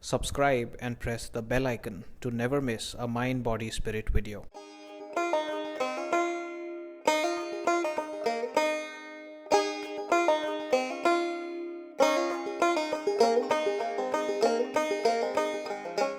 Subscribe and press the bell icon to never miss a Mind Body Spirit video.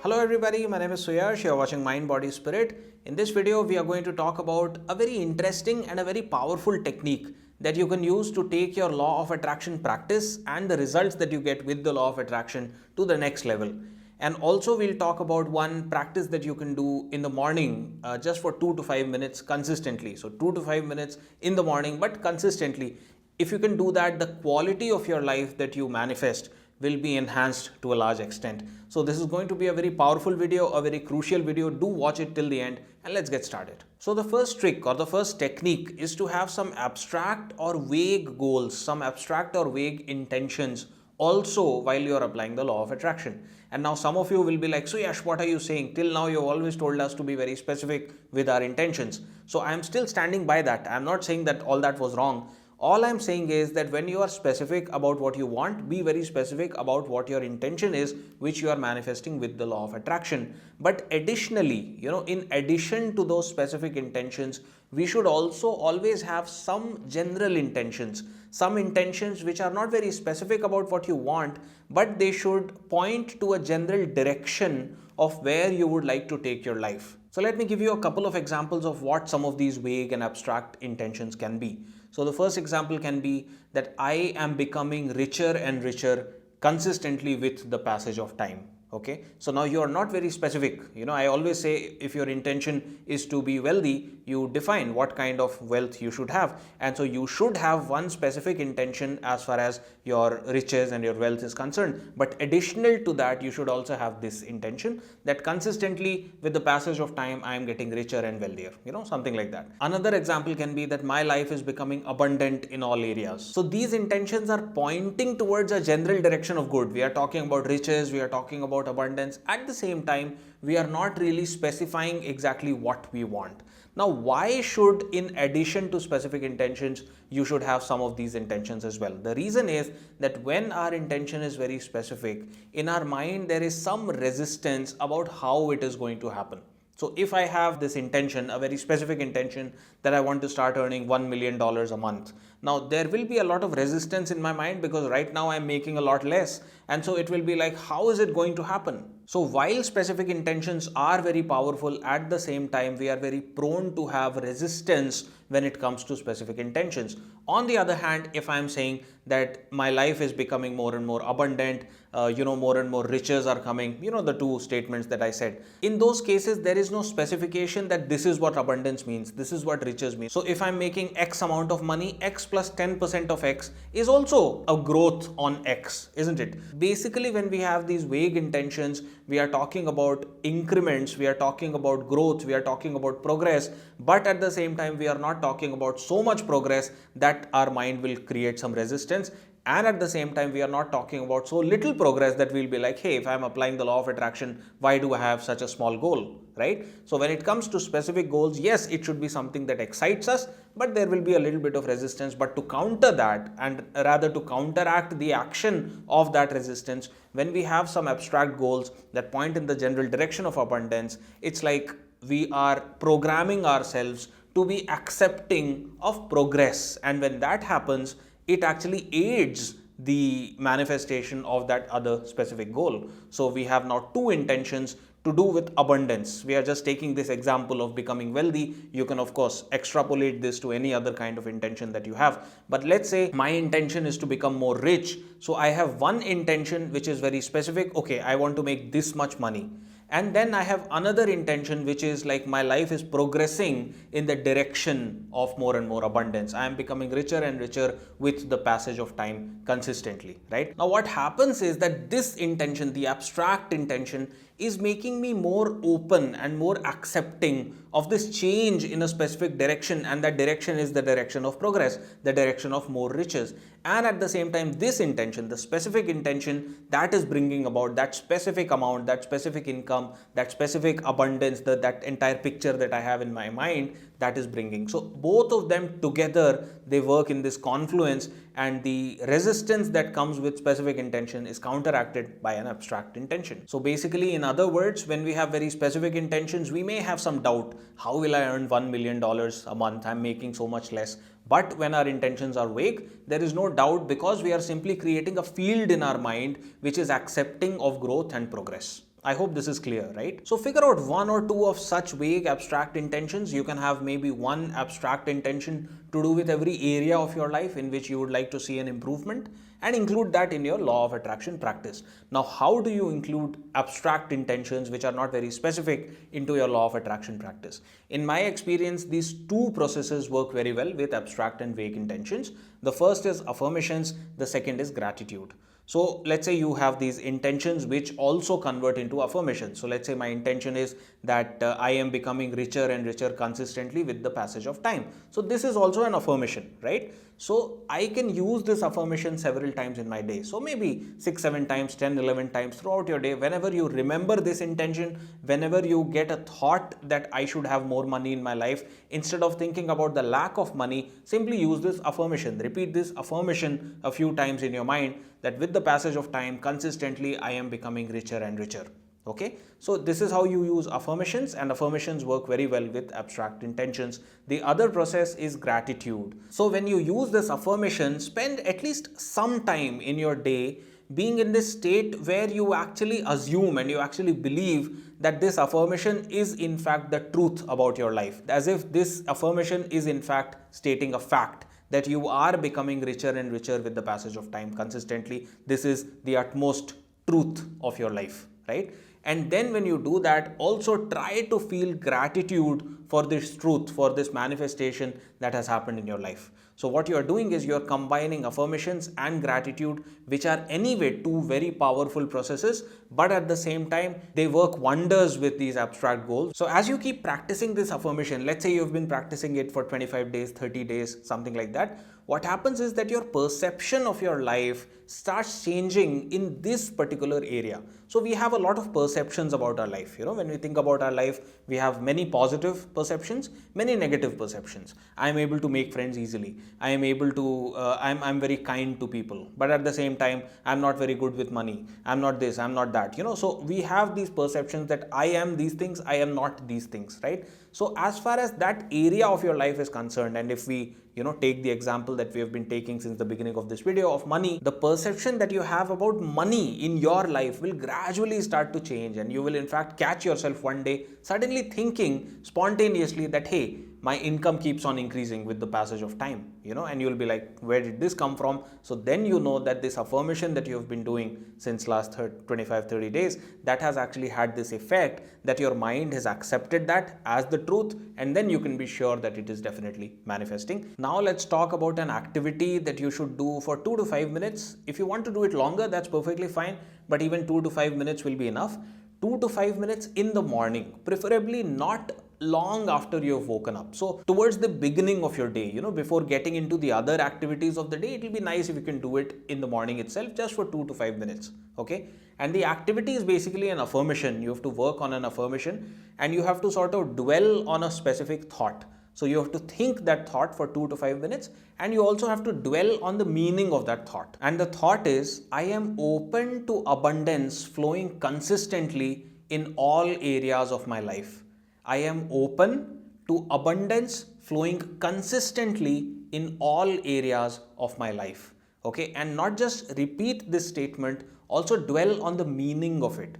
Hello everybody, my name is Suyash, you are watching Mind Body Spirit. In this video we are going to talk about a very interesting and a very powerful technique that you can use to take your law of attraction practice and the results that you get with the law of attraction to the next level. And also we'll talk about one practice that you can do in the morning just for 2 to 5 minutes consistently. So 2 to 5 minutes in the morning but consistently. If you can do that, the quality of your life that you manifest will be enhanced to a large extent. So this is going to be a very powerful video, a very crucial video. Do watch it till the end and let's get started. So the first trick or the first technique is to have some abstract or vague goals, some abstract or vague intentions also while you are applying the law of attraction. And now some of you will be like, so Yash, what are you saying? Till now you've always told us to be very specific with our intentions. So I am still standing by that. I'm not saying that all that was wrong. All I'm saying is that when you are specific about what you want, be very specific about what your intention is, which you are manifesting with the law of attraction. But additionally, in addition to those specific intentions, we should also always have some general intentions, some intentions which are not very specific about what you want, but they should point to a general direction of where you would like to take your life. So let me give you a couple of examples of what some of these vague and abstract intentions can be. So the first example can be that I am becoming richer and richer consistently with the passage of time. Okay, so now you are not very specific. I always say if your intention is to be wealthy, you define what kind of wealth you should have. And so you should have one specific intention as far as your riches and your wealth is concerned. But additional to that, you should also have this intention that consistently with the passage of time, I am getting richer and wealthier, something like that. Another example can be that my life is becoming abundant in all areas. So these intentions are pointing towards a general direction of good. We are talking about riches, we are talking about abundance. At the same time, we are not really specifying exactly what we want. Now, why should, in addition to specific intentions, you should have some of these intentions as well? The reason is that when our intention is very specific, in our mind, there is some resistance about how it is going to happen. So if I have this intention, a very specific intention that I want to start earning $1 million a month, now there will be a lot of resistance in my mind because right now I'm making a lot less. And so it will be like, how is it going to happen? So while specific intentions are very powerful, at the same time, we are very prone to have resistance when it comes to specific intentions. On the other hand, if I'm saying that my life is becoming more and more abundant, more and more riches are coming, the two statements that I said. In those cases, there is no specification that this is what abundance means, this is what riches means. So if I'm making X amount of money, X plus 10% of X is also a growth on X, isn't it? Basically, when we have these vague intentions, we are talking about increments, we are talking about growth, we are talking about progress, but at the same time, we are not talking about so much progress that our mind will create some resistance. And at the same time, we are not talking about so little progress that we'll be like, hey, if I'm applying the law of attraction, why do I have such a small goal, right? So when it comes to specific goals, yes, it should be something that excites us, but there will be a little bit of resistance. But to counter that, and rather to counteract the action of that resistance, when we have some abstract goals that point in the general direction of abundance, it's like we are programming ourselves to be accepting of progress. And when that happens, it actually aids the manifestation of that other specific goal. So we have now two intentions to do with abundance. We are just taking this example of becoming wealthy. You can of course extrapolate this to any other kind of intention that you have. But let's say my intention is to become more rich. So I have one intention which is very specific. Okay, I want to make this much money. And then I have another intention which is like my life is progressing in the direction of more and more abundance. I am becoming richer and richer with the passage of time consistently, right? Now what happens is that this intention, the abstract intention, is making me more open and more accepting of this change in a specific direction, and that direction is the direction of progress, the direction of more riches. and at the same time this intention, the specific intention that is bringing about that specific amount, that specific income, that specific abundance, that entire picture that I have in my mind, that is bringing. So both of them together, they work in this confluence, and the resistance that comes with specific intention is counteracted by an abstract intention. So basically, in other words, when we have very specific intentions, we may have some doubt. How will I earn $1 million a month? I'm making so much less. But when our intentions are vague, there is no doubt, because we are simply creating a field in our mind which is accepting of growth and progress. I hope this is clear, right? So figure out one or two of such vague abstract intentions. You can have maybe one abstract intention to do with every area of your life in which you would like to see an improvement, and include that in your law of attraction practice. Now, how do you include abstract intentions which are not very specific into your law of attraction practice? In my experience, these two processes work very well with abstract and vague intentions. The first is affirmations, the second is gratitude. So let's say you have these intentions which also convert into affirmations. So let's say my intention is that I am becoming richer and richer consistently with the passage of time. So this is also an affirmation, right? So I can use this affirmation several times in my day. So maybe 6, 7 times, 10, 11 times throughout your day. Whenever you remember this intention, whenever you get a thought that I should have more money in my life, instead of thinking about the lack of money, simply use this affirmation. Repeat this affirmation a few times in your mind, that with the passage of time, consistently, I am becoming richer and richer. Okay, so this is how you use affirmations, and affirmations work very well with abstract intentions. The other process is gratitude. So when you use this affirmation, spend at least some time in your day being in this state where you actually assume and you actually believe that this affirmation is in fact the truth about your life, as if this affirmation is in fact stating a fact that you are becoming richer and richer with the passage of time consistently. This is the utmost truth of your life, right? And then when you do that, also try to feel gratitude for this truth, for this manifestation that has happened in your life. So what you are doing is you are combining affirmations and gratitude, which are anyway two very powerful processes, but at the same time, they work wonders with these abstract goals. So as you keep practicing this affirmation, let's say you've been practicing it for 25 days, 30 days, something like that, what happens is that your perception of your life starts changing in this particular area. So we have a lot of perceptions about our life. You know, when we think about our life, we have many positive perceptions, many negative perceptions. I am able to make friends easily. I am able to, I'm very kind to people, but at the same time, I'm not very good with money. I'm not this, I'm not that, you know. So we have these perceptions that I am these things, I am not these things, right? So as far as that area of your life is concerned, and if we take the example that we have been taking since the beginning of this video of money, the perception that you have about money in your life will gradually start to change, and you will in fact catch yourself one day suddenly thinking spontaneously that, hey, my income keeps on increasing with the passage of time, and you'll be like, where did this come from? So then you know that this affirmation that you have been doing since last 25-30 days, that has actually had this effect that your mind has accepted that as the truth, and then you can be sure that it is definitely manifesting. Now let's talk about an activity that you should do for 2 to 5 minutes. If you want to do it longer, that's perfectly fine, but even 2 to 5 minutes will be enough. 2 to 5 minutes in the morning, preferably not long after you've woken up. So towards the beginning of your day, before getting into the other activities of the day, it will be nice if you can do it in the morning itself, just for 2 to 5 minutes. Okay. And the activity is basically an affirmation. You have to work on an affirmation, and you have to sort of dwell on a specific thought. So you have to think that thought for 2 to 5 minutes, and you also have to dwell on the meaning of that thought. And the thought is, I am open to abundance flowing consistently in all areas of my life. I am open to abundance flowing consistently in all areas of my life. Okay, and not just repeat this statement, also dwell on the meaning of it.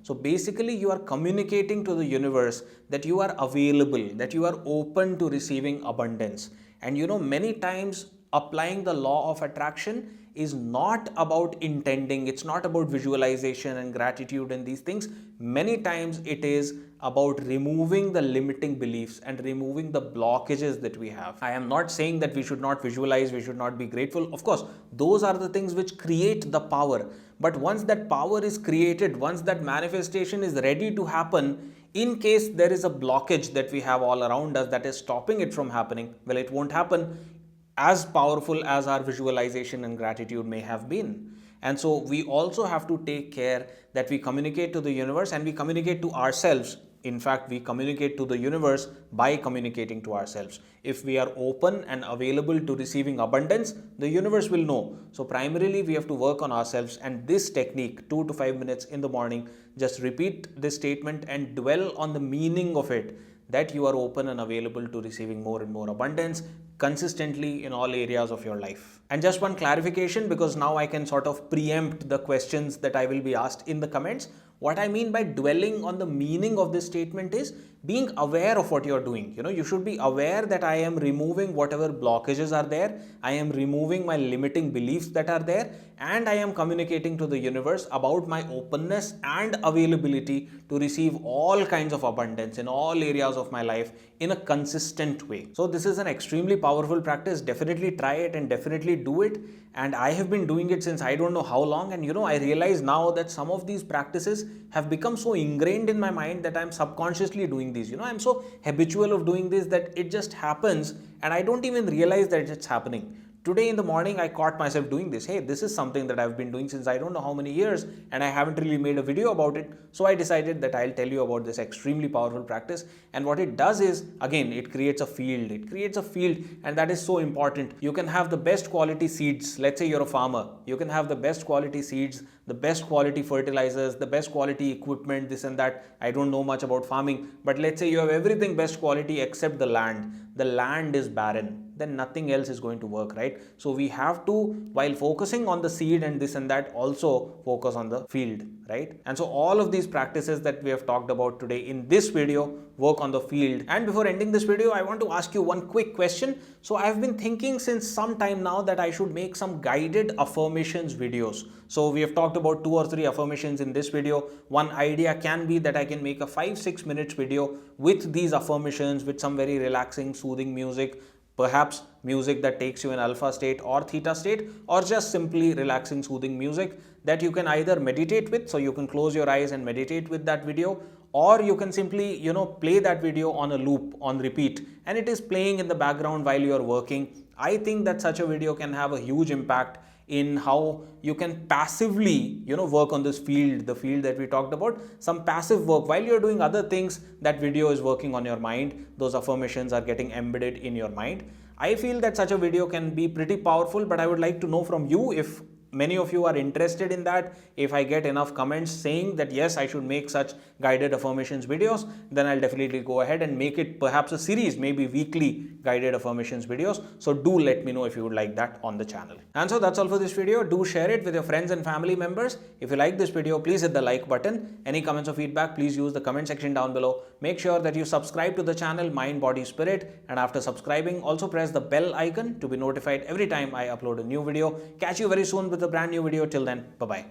So basically you are communicating to the universe that you are available, that you are open to receiving abundance. And many times applying the law of attraction is not about intending, it's not about visualization and gratitude and these things. Many times it is about removing the limiting beliefs and removing the blockages that we have. I am not saying that we should not visualize, we should not be grateful. Of course, those are the things which create the power. But once that power is created, once that manifestation is ready to happen, in case there is a blockage that we have all around us that is stopping it from happening, well, it won't happen. as powerful as our visualization and gratitude may have been. And so we also have to take care that we communicate to the universe and we communicate to ourselves. In fact, we communicate to the universe by communicating to ourselves. If we are open and available to receiving abundance, the universe will know. So primarily we have to work on ourselves, and this technique, 2 to 5 minutes in the morning, just repeat this statement and dwell on the meaning of it, that you are open and available to receiving more and more abundance consistently in all areas of your life. And just one clarification, because now I can sort of preempt the questions that I will be asked in the comments. What I mean by dwelling on the meaning of this statement is being aware of what you're doing. You should be aware that I am removing whatever blockages are there. I am removing my limiting beliefs that are there, and I am communicating to the universe about my openness and availability to receive all kinds of abundance in all areas of my life in a consistent way. So this is an extremely powerful practice. Definitely try it and definitely do it. And I have been doing it since I don't know how long. And I realize now that some of these practices have become so ingrained in my mind that I'm subconsciously doing these. I'm so habitual of doing this that it just happens and I don't even realize that it's happening. Today in the morning, I caught myself doing this. Hey, this is something that I've been doing since I don't know how many years, and I haven't really made a video about it. So I decided that I'll tell you about this extremely powerful practice. And what it does is, again, it creates a field. It creates a field, and that is so important. You can have the best quality seeds. Let's say you're a farmer. You can have the best quality seeds, the best quality fertilizers, the best quality equipment, this and that. I don't know much about farming, but let's say you have everything best quality except the land. The land is barren. Then nothing else is going to work, right? So we have to, while focusing on the seed and this and that, also focus on the field, right? And so all of these practices that we have talked about today in this video work on the field. And before ending this video, I want to ask you one quick question. So I've been thinking since some time now that I should make some guided affirmations videos. So we have talked about 2 or 3 affirmations in this video. One idea can be that I can make a 5-6 minutes video with these affirmations, with some very relaxing, soothing music, perhaps music that takes you in alpha state or theta state, or just simply relaxing, soothing music that you can either meditate with. So you can close your eyes and meditate with that video, or you can simply, play that video on a loop, on repeat, and it is playing in the background while you are working. I think that such a video can have a huge impact in how you can passively, work on this field, the field that we talked about. Some passive work while you're doing other things, that video is working on your mind. Those affirmations are getting embedded in your mind. I feel that such a video can be pretty powerful, but I would like to know from you if many of you are interested in that. If I get enough comments saying that yes, I should make such guided affirmations videos, then I'll definitely go ahead and make it perhaps a series, maybe weekly guided affirmations videos. So do let me know if you would like that on the channel. And so that's all for this video. Do share it with your friends and family members. If you like this video, please hit the like button. Any comments or feedback, please use the comment section down below. Make sure that you subscribe to the channel Mind Body Spirit, and after subscribing, also press the bell icon to be notified every time I upload a new video. Catch you very soon with a brand new video. Till then, bye-bye.